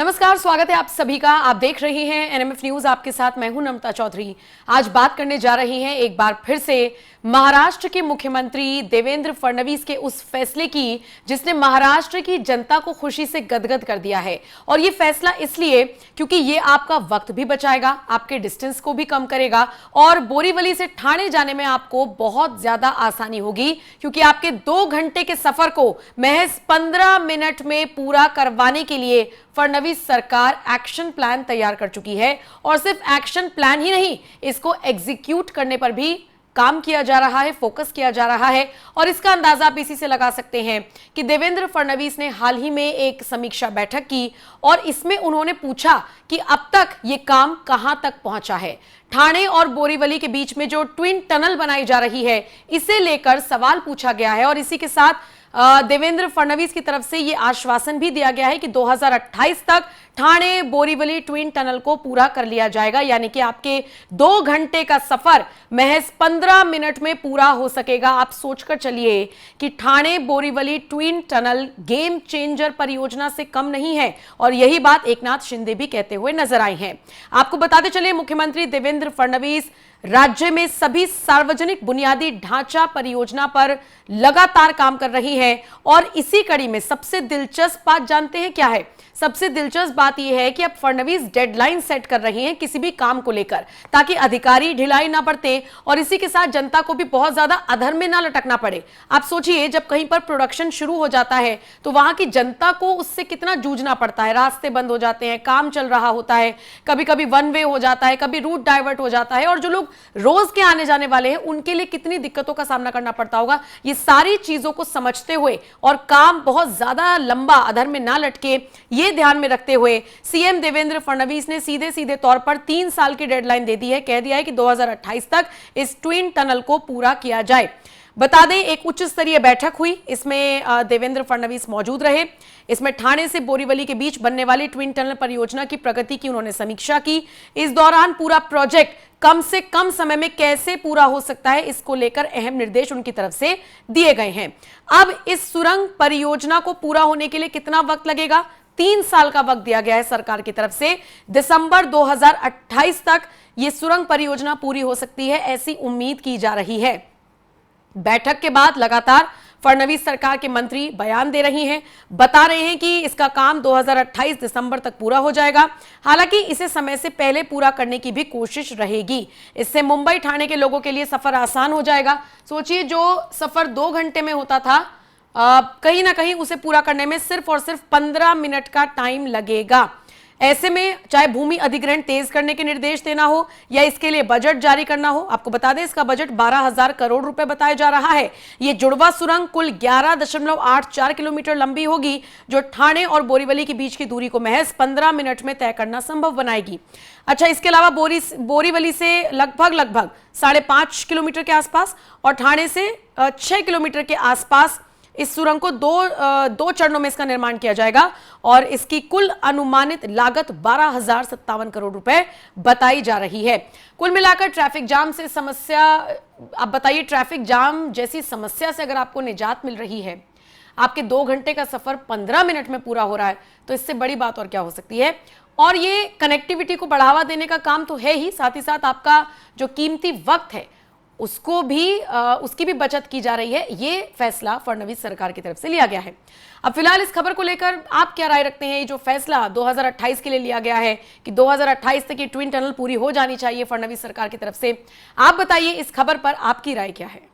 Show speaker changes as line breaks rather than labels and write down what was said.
नमस्कार, स्वागत है आप सभी का। आप देख रहे हैं एनएमएफ न्यूज। आपके साथ मैं हूं नम्रता चौधरी। आज बात करने जा रही हैं एक बार फिर से महाराष्ट्र के मुख्यमंत्री देवेंद्र फडणवीस के उस फैसले की जिसने महाराष्ट्र की जनता को खुशी से गदगद कर दिया है। और ये फैसला इसलिए क्योंकि ये आपका वक्त भी बचाएगा, आपके डिस्टेंस को भी कम करेगा और बोरीवली से ठाणे जाने में आपको बहुत ज्यादा आसानी होगी, क्योंकि आपके 2 घंटे के सफर को महज 15 मिनट में पूरा करवाने के लिए फडणवीस सरकार एक्शन प्लान तैयार कर चुकी है। और सिर्फ एक्शन प्लान ही नहीं, इसको एग्जीक्यूट करने पर भी काम किया जा रहा है, फोकस किया जा रहा है। और इसका अंदाजा आप इसी से लगा सकते हैं कि देवेंद्र फडणवीस ने हाल ही में एक समीक्षा बैठक की और इसमें उन्होंने पूछा कि अब तक ये काम कहां तक पहुंचा है। ठाणे और बोरीवली के बीच में जो ट्विन टनल बनाई जा रही है, इसे लेकर सवाल पूछा गया है और इसी के साथ देवेंद्र फडणवीस की तरफ से यह आश्वासन भी दिया गया है कि 2028 तक ठाणे बोरीवली ट्विन टनल को पूरा कर लिया जाएगा, यानी कि आपके 2 घंटे का सफर महज 15 मिनट में पूरा हो सकेगा। आप सोचकर चलिए कि Thane Borivali twin tunnel game changer परियोजना से कम नहीं है और यही बात एकनाथ शिंदे भी कहते हुए नजर आए हैं। आपको बताते चले, मुख्यमंत्री देवेंद्र फडणवीस राज्य में सभी सार्वजनिक बुनियादी ढांचा परियोजना पर लगातार काम कर रही है और इसी कड़ी में सबसे दिलचस्प बात जानते हैं क्या है? सबसे दिलचस्प बात यह है कि अब फडणवीस डेडलाइन सेट कर रही हैं किसी भी काम को लेकर, ताकि अधिकारी ढिलाई ना बरते और इसी के साथ जनता को भी बहुत ज्यादा अधर में ना लटकना पड़े। आप सोचिए, जब कहीं पर प्रोडक्शन शुरू हो जाता है तो वहां की जनता को उससे कितना जूझना पड़ता है। रास्ते बंद हो जाते हैं, काम चल रहा होता है, कभी कभी वन वे हो जाता है, कभी रूट डाइवर्ट हो जाता है और जो लोग रोज के आने जाने वाले हैं उनके लिए कितनी दिक्कतों का सामना करना पड़ता होगा। ये सारी चीजों को समझते हुए और काम बहुत ज्यादा लंबा अधर में ना लटके, ये ध्यान में रखते हुए सीएम देवेंद्र फडणवीस ने सीधे सीधे तौर पर 3 साल की डेडलाइन दे दी है। कह दिया है कि 2028 तक इस ट्विन टनल को पूरा किया जाए। बता दें, एक उच्च स्तरीय बैठक हुई, इसमें देवेंद्र फडणवीस मौजूद रहे। इसमें ठाणे से बोरीवली के बीच बनने वाली ट्विन टनल परियोजना की प्रगति की उन्होंने समीक्षा की। इस दौरान पूरा प्रोजेक्ट कम से कम समय में कैसे पूरा हो सकता है, इसको लेकर अहम निर्देश उनकी तरफ से दिए गए हैं। अब इस सुरंग परियोजना को पूरा होने के लिए कितना वक्त लगेगा? 3 साल का वक्त दिया गया है सरकार की तरफ से। दिसंबर 2028 तक यह सुरंग परियोजना पूरी हो सकती है, ऐसी उम्मीद की जा रही है। बैठक के बाद लगातार फडणवीस सरकार के मंत्री बयान दे रही हैं, बता रहे हैं कि इसका काम 2028 दिसंबर तक पूरा हो जाएगा। हालांकि इसे समय से पहले पूरा करने की भी कोशिश रहेगी। इससे मुंबई ठाणे के लोगों के लिए सफर आसान हो जाएगा। सोचिए, जो सफर 2 घंटे में होता था, कहीं ना कहीं उसे पूरा करने में सिर्फ और सिर्फ 15 मिनट का टाइम लगेगा। ऐसे में चाहे भूमि अधिग्रहण तेज करने के निर्देश देना हो या इसके लिए बजट जारी करना हो, आपको बता दें इसका बजट 12,000 करोड़ रुपए बताया जा रहा है। यह जुड़वा सुरंग कुल 11.84 किलोमीटर लंबी होगी, जो ठाणे और बोरीवली के बीच की दूरी को महज 15 मिनट में तय करना संभव बनाएगी। अच्छा, इसके अलावा बोरीवली से लगभग 5.5 किलोमीटर के आसपास और ठाणे से 6 किलोमीटर के आसपास इस सुरंग को दो चरणों में इसका निर्माण किया जाएगा और इसकी कुल अनुमानित लागत 12,057 करोड़ रुपए बताई जा रही है। कुल मिलाकर ट्रैफिक जाम से समस्या, आप बताइए, ट्रैफिक जाम जैसी समस्या से अगर आपको निजात मिल रही है, आपके 2 घंटे का सफर 15 मिनट में पूरा हो रहा है, तो इससे बड़ी बात और क्या हो सकती है। और ये कनेक्टिविटी को बढ़ावा देने का काम तो है ही, साथ ही साथ आपका जो कीमती वक्त है उसको भी उसकी भी बचत की जा रही है। ये फैसला फडणवीस सरकार की तरफ से लिया गया है। अब फिलहाल इस खबर को लेकर आप क्या राय रखते हैं? ये जो फैसला 2028 के लिए लिया गया है कि 2028 तक ये ट्विन टनल पूरी हो जानी चाहिए फडणवीस सरकार की तरफ से, आप बताइए, इस खबर पर आपकी राय क्या है?